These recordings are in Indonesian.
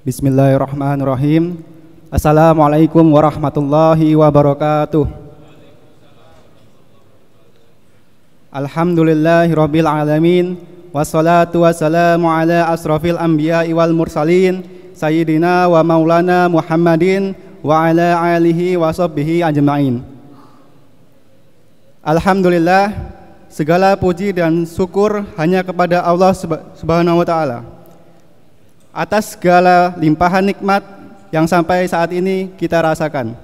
Bismillahirrahmanirrahim. Assalamualaikum warahmatullahi wabarakatuh. Alhamdulillahirabbil alamin. Wassalatu wassalamu ala asrofil anbiya'i wal mursalin Sayyidina wa maulana Muhammadin wa ala alihi wa sahbihi ajma'in. Alhamdulillah, segala puji dan syukur hanya kepada Allah Subhanahu wa ta'ala atas segala limpahan nikmat yang sampai saat ini kita rasakan.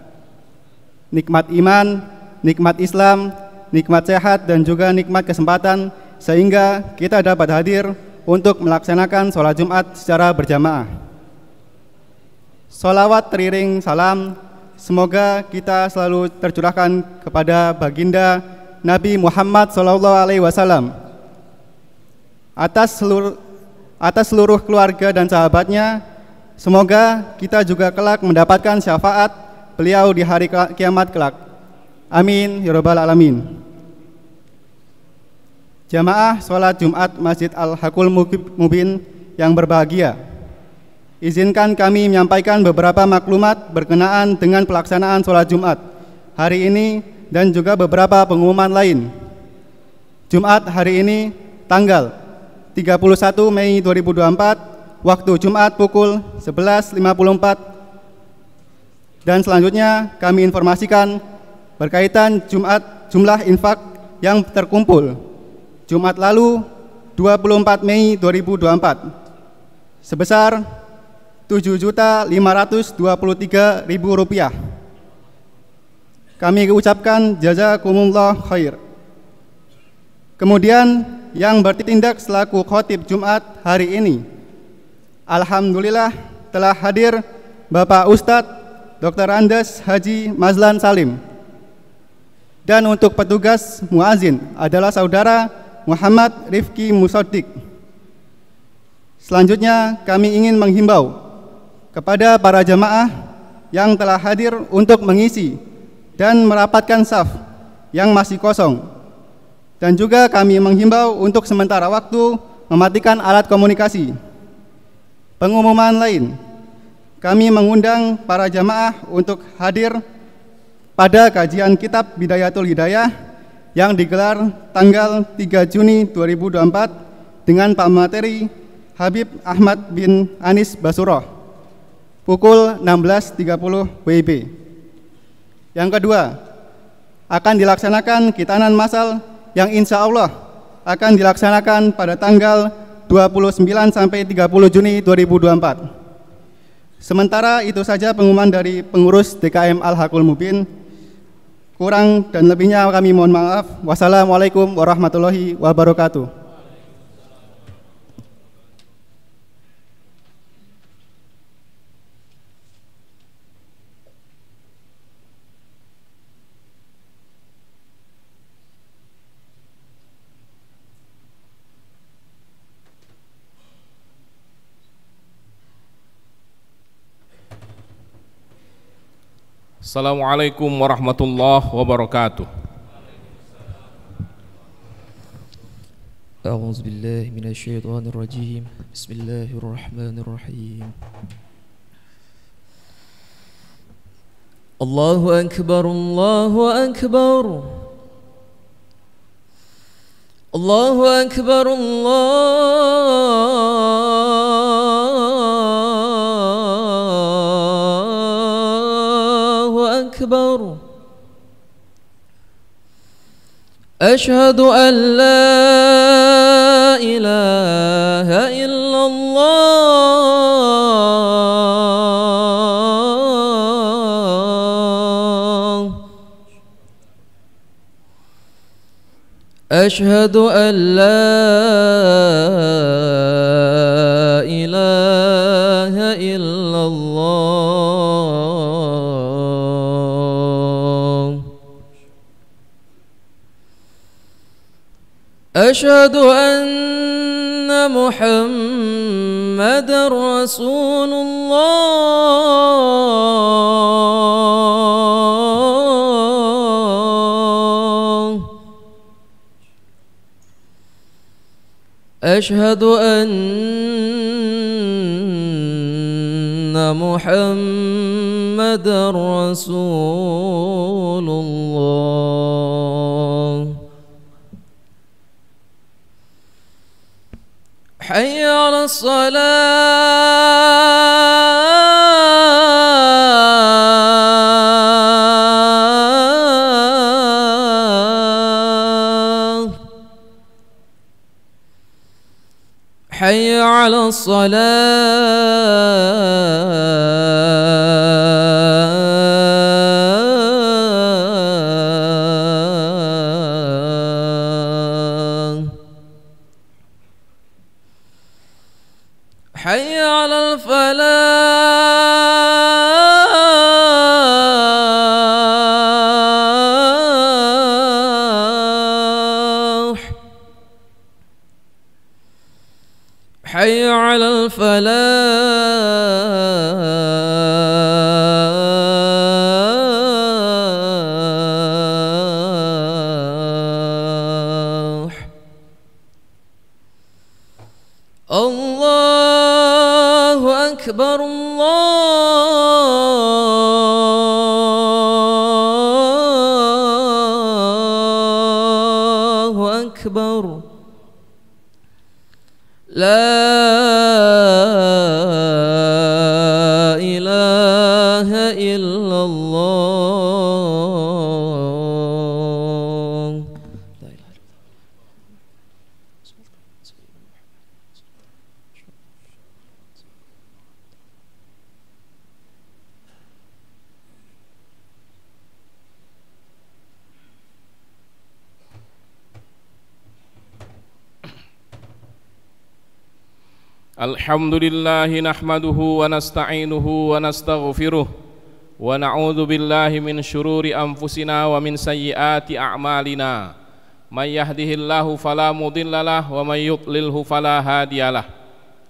Nikmat iman, nikmat Islam, nikmat sehat, dan juga nikmat kesempatan sehingga kita dapat hadir untuk melaksanakan sholat Jumat secara berjamaah. Sholawat teriring salam, semoga kita selalu tercurahkan kepada baginda Nabi Muhammad SAW atas seluruh keluarga dan sahabatnya. Semoga kita juga kelak mendapatkan syafaat beliau di hari kiamat kelak. Amin ya rabbal alamin. Jamaah sholat Jumat Masjid Al-Haqqul Mubin yang berbahagia, izinkan kami menyampaikan beberapa maklumat berkenaan dengan pelaksanaan sholat Jumat hari ini dan juga beberapa pengumuman lain. Jumat hari ini tanggal 31 Mei 2024, waktu Jumat pukul 11.54. Dan selanjutnya kami informasikan berkaitan jumlah infak yang terkumpul Jumat lalu 24 Mei 2024 sebesar Rp7.523.000. Kami ucapkan jazakumullah khair. Kemudian yang bertindak selaku khotib Jumat hari ini, alhamdulillah telah hadir Bapak Ustadz Dr. Andes Haji Mazlan Salim. Dan untuk petugas muazin adalah Saudara Muhammad Rifki Musodik. Selanjutnya kami ingin menghimbau kepada para jamaah yang telah hadir untuk mengisi dan merapatkan saf yang masih kosong. Dan juga kami menghimbau untuk sementara waktu mematikan alat komunikasi. Pengumuman lain, kami mengundang para jamaah untuk hadir pada kajian kitab Bidayatul Hidayah yang digelar tanggal 3 Juni 2024 dengan Pak Materi Habib Ahmad bin Anis Basuroh pukul 16.30 WIB. Yang kedua, akan dilaksanakan khitanan massal yang insya Allah akan dilaksanakan pada tanggal 29 sampai 30 Juni 2024. Sementara itu saja pengumuman dari pengurus DKM Al-Haqqul Mubin. Kurang dan lebihnya kami mohon maaf. Wassalamualaikum warahmatullahi wabarakatuh. Assalamualaikum warahmatullahi wabarakatuh. A'udzu billahi minasyaitonir rajim. Bismillahirrahmanirrahim. Allahu akbar, Allahu akbar. Allahu akbar, أكبر. أشهد أن لا إله إلا الله. أشهد أن لا إله إلا الله. أشهد أن محمدًا رسول الله. أشهد أن محمد رسول الله حي على الصلاة حي على الصلاة حي على الفلاح حي على الفلاح الله أكبر الله أكبر لا إله إلا الله لا إله إلا Alhamdulillah nahmaduhu wa nasta'inuhu wa nastaghfiruh wa na'udzu billahi min syururi anfusina wa min sayyiati a'malina may yahdihillahu fala mudhillalah wa may yudlilhu fala hadiyalah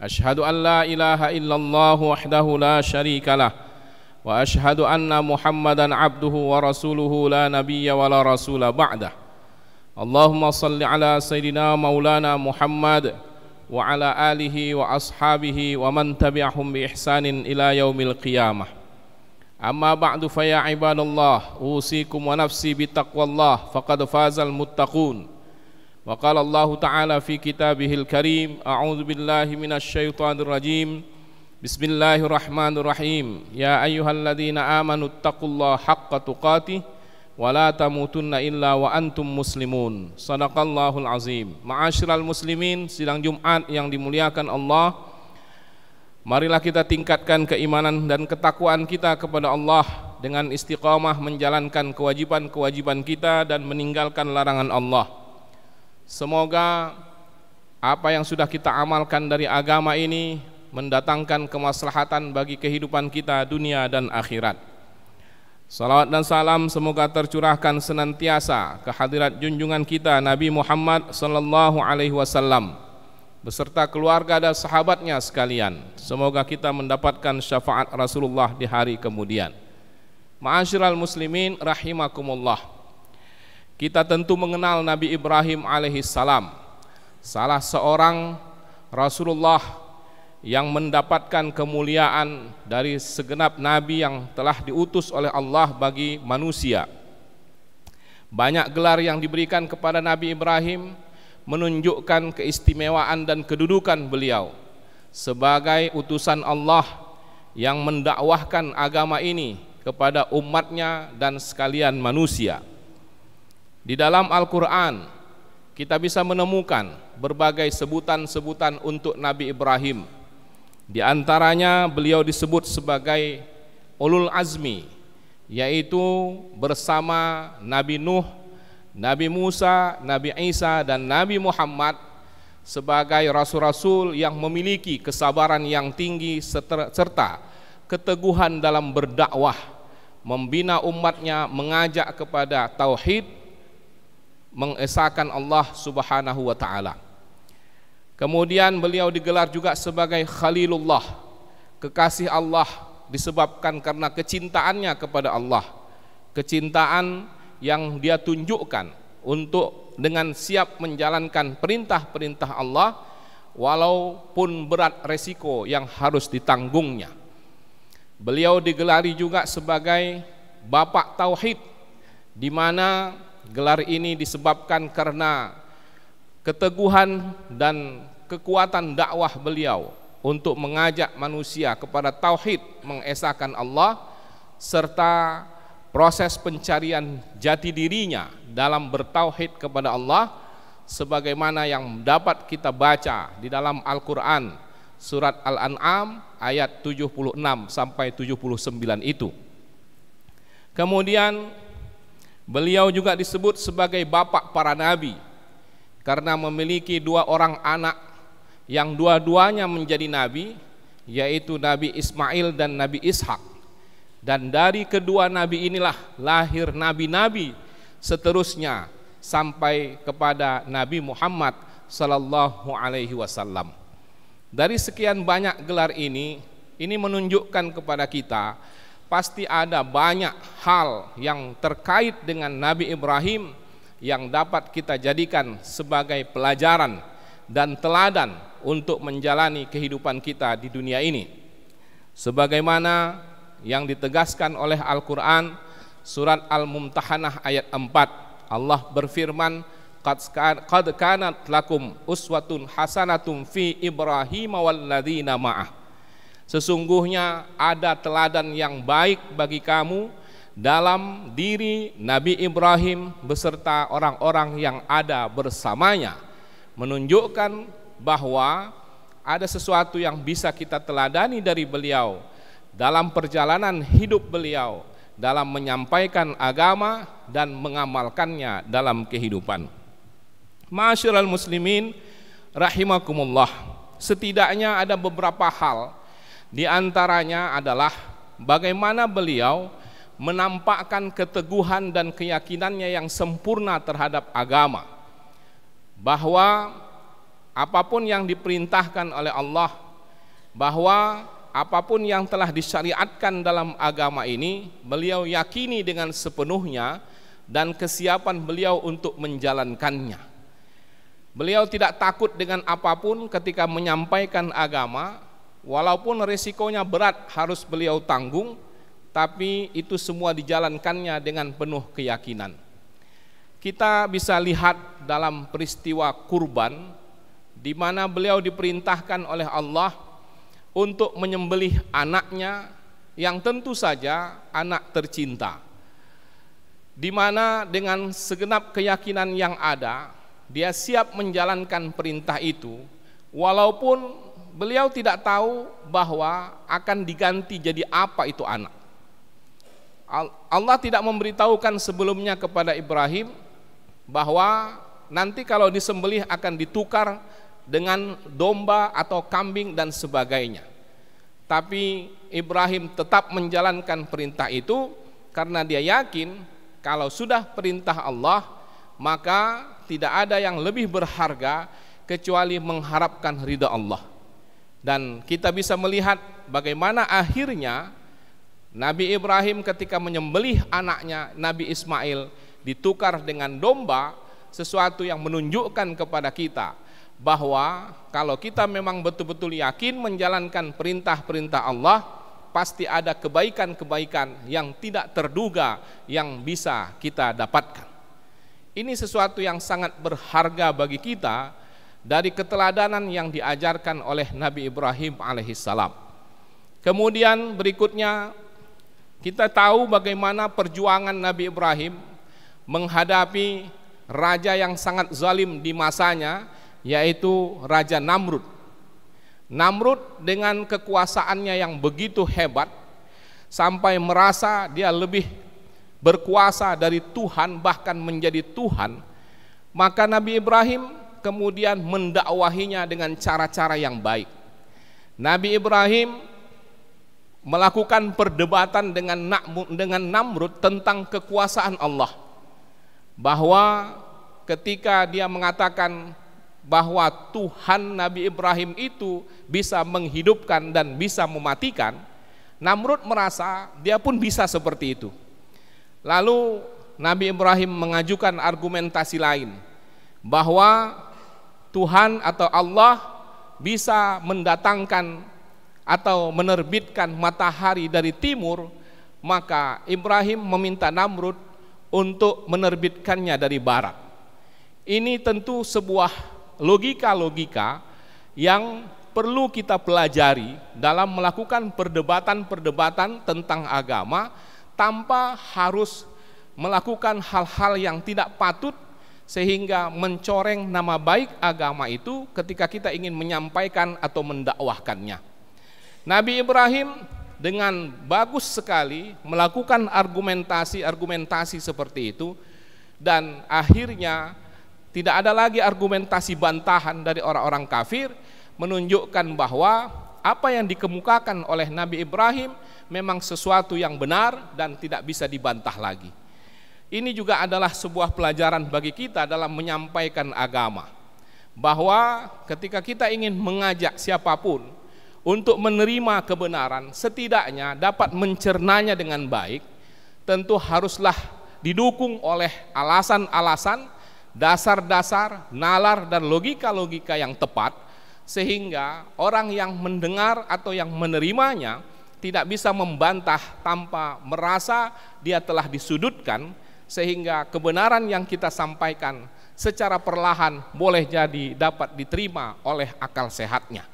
asyhadu an la ilaha illallah wahdahu la syarikalah wa asyhadu anna muhammadan abduhu wa rasuluhu la nabiyya wa la rasula ba'dah Allahumma salli ala sayyidina maulana Muhammad wa ala alihi wa ashabihi wa man tabi'ahum bi ihsanin ila yaumil qiyamah. Amma ba'du fa ya ibadallah usikum wa nafsi bi taqwallah faqad fazal muttaqun. Wa qala Allah ta'ala fi kitabihil karim a'udzu billahi minasy syaithanir rajim. Bismillahirrahmanirrahim. Ya ayyuhalladzina amanu taqullaha haqqa tuqatih wa la tamutunna illa wa antum muslimun. Shadaqallahul azim. Ma'asyiral muslimin, sidang Jumat yang dimuliakan Allah, marilah kita tingkatkan keimanan dan ketakwaan kita kepada Allah dengan istiqamah menjalankan kewajiban-kewajiban kita dan meninggalkan larangan Allah. Semoga apa yang sudah kita amalkan dari agama ini mendatangkan kemaslahatan bagi kehidupan kita dunia dan akhirat. Salawat dan salam semoga tercurahkan senantiasa ke hadirat junjungan kita Nabi Muhammad sallallahu alaihi wasallam beserta keluarga dan sahabatnya sekalian. Semoga kita mendapatkan syafaat Rasulullah di hari kemudian. Ma'asyiral muslimin rahimakumullah. Kita tentu mengenal Nabi Ibrahim alaihi salam, salah seorang Rasulullah yang mendapatkan kemuliaan dari segenap nabi yang telah diutus oleh Allah bagi manusia. Banyak gelar yang diberikan kepada Nabi Ibrahim menunjukkan keistimewaan dan kedudukan beliau sebagai utusan Allah yang mendakwahkan agama ini kepada umatnya dan sekalian manusia. Di dalam Al-Quran kita bisa menemukan berbagai sebutan-sebutan untuk Nabi Ibrahim. Di antaranya beliau disebut sebagai ulul azmi, yaitu bersama Nabi Nuh, Nabi Musa, Nabi Isa dan Nabi Muhammad sebagai rasul-rasul yang memiliki kesabaran yang tinggi serta keteguhan dalam berdakwah, membina umatnya, mengajak kepada tauhid, mengesahkan Allah Subhanahu wa ta'ala. Kemudian beliau digelar juga sebagai Khalilullah, kekasih Allah, disebabkan karena kecintaannya kepada Allah, kecintaan yang dia tunjukkan untuk dengan siap menjalankan perintah-perintah Allah walaupun berat resiko yang harus ditanggungnya. Beliau digelari juga sebagai Bapak Tauhid, di mana gelar ini disebabkan karena keteguhan dan kekuatan dakwah beliau untuk mengajak manusia kepada tauhid, mengesahkan Allah, serta proses pencarian jati dirinya dalam bertauhid kepada Allah, sebagaimana yang dapat kita baca di dalam Al-Quran surat Al-An'am ayat 76 sampai 79 itu. Kemudian beliau juga disebut sebagai bapak para nabi karena memiliki 2 orang anak yang dua-duanya menjadi nabi, yaitu Nabi Ismail dan Nabi Ishak. Dan dari kedua nabi inilah lahir nabi-nabi seterusnya sampai kepada Nabi Muhammad sallallahu alaihi wasallam. Dari sekian banyak gelar ini menunjukkan kepada kita pasti ada banyak hal yang terkait dengan Nabi Ibrahim yang dapat kita jadikan sebagai pelajaran dan teladan untuk menjalani kehidupan kita di dunia ini. Sebagaimana yang ditegaskan oleh Al-Quran surat Al-Mumtahanah ayat 4, Allah berfirman, qad kanat lakum uswatun hasanatum fi Ibrahim walladzina ma'ah. Sesungguhnya ada teladan yang baik bagi kamu dalam diri Nabi Ibrahim beserta orang-orang yang ada bersamanya, menunjukkan bahwa ada sesuatu yang bisa kita teladani dari beliau dalam perjalanan hidup beliau dalam menyampaikan agama dan mengamalkannya dalam kehidupan. Ma'asyiral muslimin rahimakumullah, setidaknya ada beberapa hal, di antaranya adalah bagaimana beliau menampakkan keteguhan dan keyakinannya yang sempurna terhadap agama, bahwa apapun yang diperintahkan oleh Allah, bahwa apapun yang telah disyariatkan dalam agama ini, beliau yakini dengan sepenuhnya dan kesiapan beliau untuk menjalankannya. Beliau tidak takut dengan apapun ketika menyampaikan agama, walaupun risikonya berat harus beliau tanggung, tapi itu semua dijalankannya dengan penuh keyakinan. Kita bisa lihat dalam peristiwa kurban, di mana beliau diperintahkan oleh Allah untuk menyembelih anaknya yang tentu saja anak tercinta, di mana dengan segenap keyakinan yang ada, dia siap menjalankan perintah itu, walaupun beliau tidak tahu bahwa akan diganti jadi apa itu anak. Allah tidak memberitahukan sebelumnya kepada Ibrahim bahwa nanti kalau disembelih akan ditukar dengan domba atau kambing dan sebagainya. Tapi Ibrahim tetap menjalankan perintah itu karena dia yakin kalau sudah perintah Allah, maka tidak ada yang lebih berharga kecuali mengharapkan ridha Allah. Dan kita bisa melihat bagaimana akhirnya Nabi Ibrahim ketika menyembelih anaknya Nabi Ismail ditukar dengan domba, sesuatu yang menunjukkan kepada kita bahwa kalau kita memang betul-betul yakin menjalankan perintah-perintah Allah, pasti ada kebaikan-kebaikan yang tidak terduga yang bisa kita dapatkan. Ini sesuatu yang sangat berharga bagi kita dari keteladanan yang diajarkan oleh Nabi Ibrahim alaihissalam. Kemudian berikutnya kita tahu bagaimana perjuangan Nabi Ibrahim menghadapi raja yang sangat zalim di masanya, yaitu Raja Namrud. Namrud dengan kekuasaannya yang begitu hebat sampai merasa dia lebih berkuasa dari Tuhan, bahkan menjadi Tuhan, maka Nabi Ibrahim kemudian mendakwahinya dengan cara-cara yang baik. Nabi Ibrahim melakukan perdebatan dengan Namrud tentang kekuasaan Allah, bahwa ketika dia mengatakan bahwa Tuhan Nabi Ibrahim itu bisa menghidupkan dan bisa mematikan, Namrud merasa dia pun bisa seperti itu. Lalu Nabi Ibrahim mengajukan argumentasi lain, bahwa Tuhan atau Allah bisa mendatangkan atau menerbitkan matahari dari timur, maka Ibrahim meminta Namrud untuk menerbitkannya dari barat. Ini tentu sebuah logika-logika yang perlu kita pelajari dalam melakukan perdebatan-perdebatan tentang agama tanpa harus melakukan hal-hal yang tidak patut sehingga mencoreng nama baik agama itu ketika kita ingin menyampaikan atau mendakwahkannya. Nabi Ibrahim dengan bagus sekali melakukan argumentasi seperti itu, dan akhirnya tidak ada lagi argumentasi bantahan dari orang-orang kafir, menunjukkan bahwa apa yang dikemukakan oleh Nabi Ibrahim memang sesuatu yang benar dan tidak bisa dibantah lagi. Ini juga adalah sebuah pelajaran bagi kita dalam menyampaikan agama, bahwa ketika kita ingin mengajak siapapun untuk menerima kebenaran, setidaknya dapat mencernanya dengan baik, tentu haruslah didukung oleh alasan-alasan, dasar-dasar, nalar dan logika-logika yang tepat, sehingga orang yang mendengar atau yang menerimanya tidak bisa membantah tanpa merasa dia telah disudutkan, sehingga kebenaran yang kita sampaikan secara perlahan boleh jadi dapat diterima oleh akal sehatnya.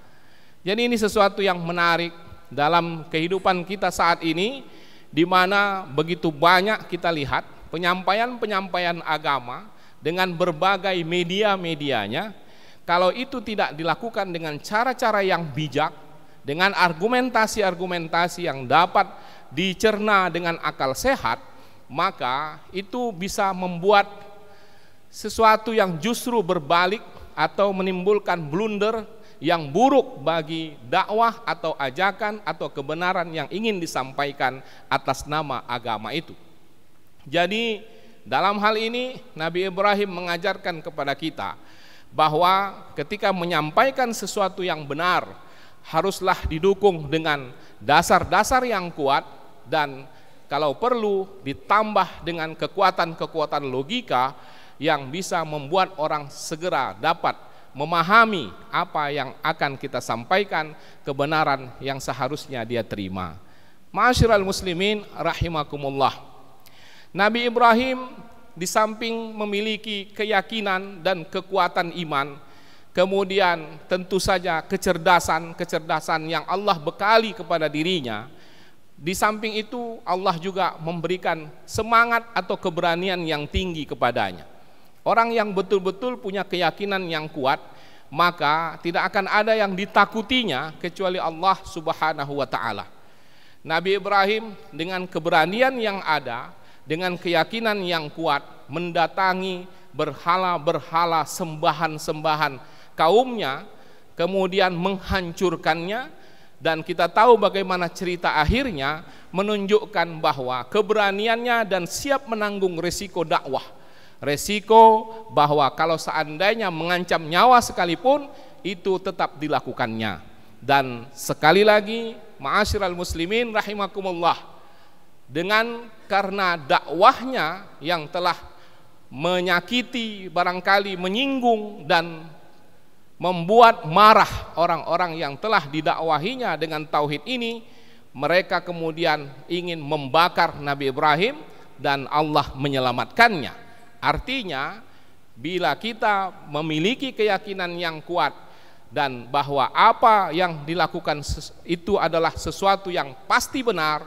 Jadi ini sesuatu yang menarik dalam kehidupan kita saat ini, di mana begitu banyak kita lihat penyampaian-penyampaian agama dengan berbagai media-medianya. Kalau itu tidak dilakukan dengan cara-cara yang bijak, dengan argumentasi-argumentasi yang dapat dicerna dengan akal sehat, maka itu bisa membuat sesuatu yang justru berbalik atau menimbulkan blunder yang buruk bagi dakwah atau ajakan atau kebenaran yang ingin disampaikan atas nama agama itu. Jadi dalam hal ini Nabi Ibrahim mengajarkan kepada kita bahwa ketika menyampaikan sesuatu yang benar haruslah didukung dengan dasar-dasar yang kuat, dan kalau perlu ditambah dengan kekuatan-kekuatan logika yang bisa membuat orang segera dapat memahami apa yang akan kita sampaikan, kebenaran yang seharusnya dia terima. Ma'asyiral muslimin rahimakumullah. Nabi Ibrahim di samping memiliki keyakinan dan kekuatan iman, kemudian tentu saja kecerdasan yang Allah bekali kepada dirinya. Di samping itu Allah juga memberikan semangat atau keberanian yang tinggi kepadanya. Orang yang betul-betul punya keyakinan yang kuat, maka tidak akan ada yang ditakutinya kecuali Allah Subhanahu wa ta'ala. Nabi Ibrahim dengan keberanian yang ada, dengan keyakinan yang kuat, mendatangi berhala-berhala, sembahan-sembahan kaumnya, kemudian menghancurkannya. Dan kita tahu bagaimana cerita akhirnya menunjukkan bahwa keberaniannya dan siap menanggung resiko dakwah, resiko bahwa kalau seandainya mengancam nyawa sekalipun itu tetap dilakukannya. Dan sekali lagi, ma'asyiral muslimin rahimakumullah, dengan karena dakwahnya yang telah menyakiti, barangkali menyinggung dan membuat marah orang-orang yang telah didakwahinya dengan tauhid ini, mereka kemudian ingin membakar Nabi Ibrahim dan Allah menyelamatkannya. Artinya bila kita memiliki keyakinan yang kuat dan bahwa apa yang dilakukan itu adalah sesuatu yang pasti benar,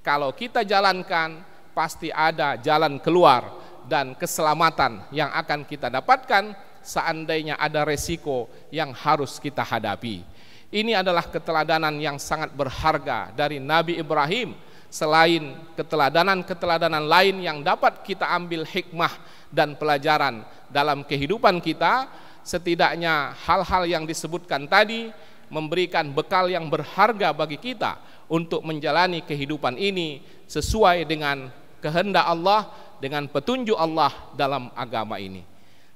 kalau kita jalankan pasti ada jalan keluar dan keselamatan yang akan kita dapatkan seandainya ada resiko yang harus kita hadapi. Ini adalah keteladanan yang sangat berharga dari Nabi Ibrahim. Selain keteladanan-keteladanan lain yang dapat kita ambil hikmah dan pelajaran dalam kehidupan kita, setidaknya hal-hal yang disebutkan tadi memberikan bekal yang berharga bagi kita untuk menjalani kehidupan ini sesuai dengan kehendak Allah, dengan petunjuk Allah dalam agama ini.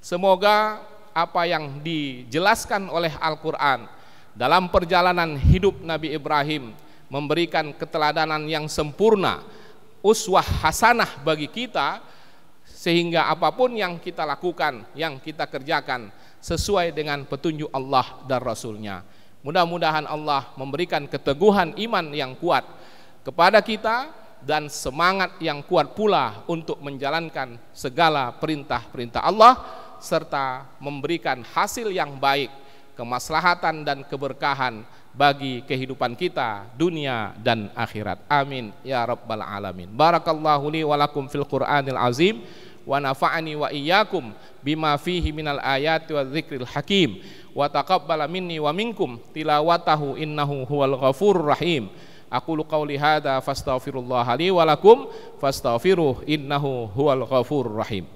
Semoga apa yang dijelaskan oleh Al-Quran dalam perjalanan hidup Nabi Ibrahim memberikan keteladanan yang sempurna, uswah hasanah bagi kita, sehingga apapun yang kita lakukan, yang kita kerjakan sesuai dengan petunjuk Allah dan Rasulnya. Mudah-mudahan Allah memberikan keteguhan iman yang kuat kepada kita dan semangat yang kuat pula untuk menjalankan segala perintah-perintah Allah serta memberikan hasil yang baik, kemaslahatan dan keberkahan bagi kehidupan kita dunia dan akhirat. Amin ya rabbal alamin. Barakallahu li wa lakum fil Qur'anil azim wa nafa'ani wa iyyakum bima fihi minal ayati wa dzikril hakim wa taqabbala minni wa minkum tilawatahu innahu huwal ghafurur rahim. Aqulu qawli hadza fastaghfirullah li wa lakum fastaghfiruh innahu huwal ghafurur rahim.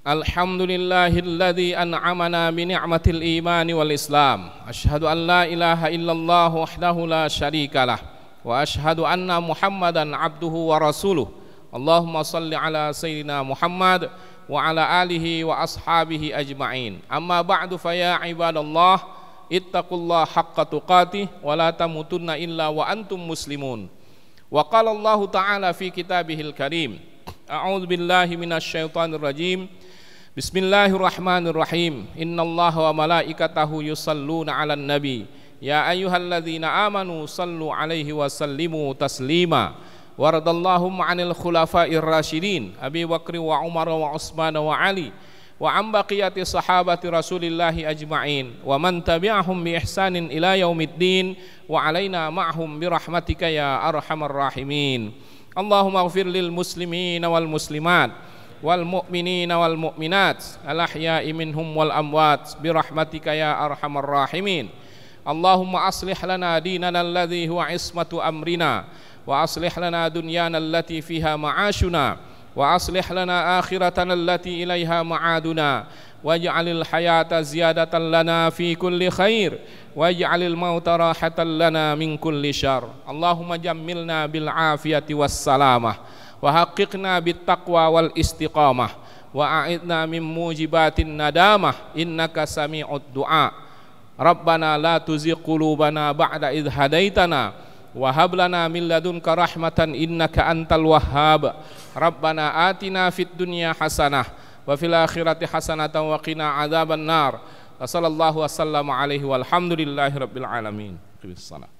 Alhamdulillahilladzi an'amana bi ni'matil imani wal islam. Asyhadu an la ilaha illallah wahdahu la syarikalah wa asyhadu anna Muhammadan abduhu wa rasuluh. Allahumma salli ala sayyidina Muhammad wa ala alihi wa ashabihi ajma'in. Amma ba'du fa ya ibadallah ittaqullaha haqqa tuqatih wa la tamutunna illa wa antum muslimun. Wa qala Allah ta'ala fi kitabihil karim. A'udzu billahi minasy syaithanir rajim. Bismillahirrahmanirrahim. Innallaha wa malaikatahu yusalluna 'alan nabi. Ya ayyuhalladzina amanu sallu 'alaihi wa sallimu taslima. Waradallahu 'anil khulafa'ir rasyidin Abi Bakr wa Umar wa Utsman wa Ali wa am baqiyati sahabati Rasulillahi ajma'in wa man tabi'ahum bi ihsanin ila yaumiddin wa 'alaina ma'hum bi rahmatika ya arhamar rahimin. Allahumma ighfir lil muslimina wal muslimat wal mu'minina wal mu'minat al ahya'i minhum wal amwat bi rahmatika ya arhamar rahimin. Allahumma aslih lana dinana alladhi huwa ismatu amrina wa aslih lana dunyana allati fiha ma'ashuna wa aslih lana akhiratana allati ilaiha ma'aduna waj'alil hayata ziyadatan lana fi kulli khair waj'alil mauta rahatan lana min kulli syarr. Allahumma jammilna bil afiyati was salamah wa haqqiqna bit taqwa wal istiqamah wa a'idna min mujibatin nadamah innaka sami'ud du'a. Rabbana la tuzigh qulubana ba'da idh hadaitana wa hab lana min ladunka rahmatan innaka antal wahhab. Rabbana atina fid dunya hasanah wa fil akhirati hasanatan wa qina adzaban nar. Sallallahu wasallam alaihi walhamdulillahi rabbil alamin. Qibis salat.